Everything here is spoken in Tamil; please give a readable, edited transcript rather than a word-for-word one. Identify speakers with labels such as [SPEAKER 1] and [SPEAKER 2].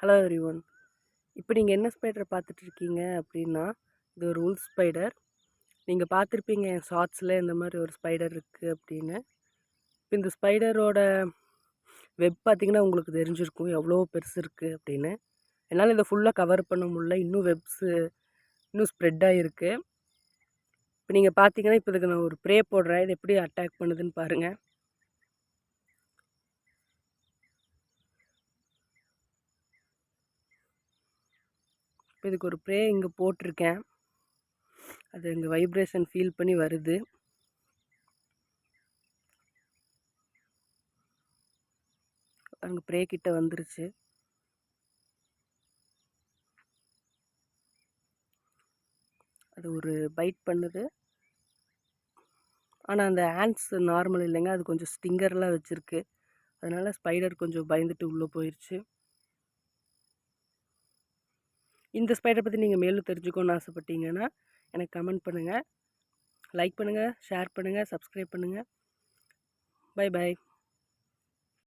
[SPEAKER 1] Hello everyone. இப்போ நீங்கள் என்ன ஸ்பைடர் பார்த்துட்ருக்கீங்க அப்படின்னா, இது ஒரு உல் ஸ்பைடர். நீங்கள் பார்த்துருப்பீங்க என் ஷார்ட்ஸில் இந்த மாதிரி ஒரு ஸ்பைடர் இருக்குது அப்படின்னு. இப்போ இந்த ஸ்பைடரோட வெப் பார்த்திங்கன்னா உங்களுக்கு தெரிஞ்சிருக்கும் எவ்வளோ பெருசு இருக்குது அப்படின்னு. என்னால் இதை ஃபுல்லாக கவர் பண்ண முடியல, இன்னும் வெப்ஸு இன்னும் ஸ்ப்ரெட் ஆகிருக்கு. இப்போ நீங்கள் பார்த்தீங்கன்னா இப்போ இதுக்கு நான் ஒரு ப்ரே போடுறேன், இது எப்படி அட்டாக் பண்ணுதுன்னு பாருங்கள். இப்போ இதுக்கு ஒரு ப்ரே இங்கே போட்டிருக்கேன், அது இங்கே வைப்ரேஷன் ஃபீல் பண்ணி வருது. அங்கே ப்ரே கிட்ட வந்துருச்சு. அது ஒரு பைட் பண்ணுது. ஆனால் அந்த ஹேண்ட்ஸ் நார்மல் இல்லைங்க, அது கொஞ்சம் ஸ்டிங்கர்லாம் வச்சுருக்கு. அதனால் ஸ்பைடர் கொஞ்சம் பயந்துட்டு உள்ளே போயிடுச்சு. இந்த ஸ்பைடரை பற்றி நீங்கள் மேலும் தெரிஞ்சுக்கணுன்னு ஆசைப்பட்டீங்கன்னா எனக்கு கமெண்ட் பண்ணுங்கள், லைக் பண்ணுங்கள், ஷேர் பண்ணுங்கள், சப்ஸ்கிரைப் பண்ணுங்கள். Bye bye.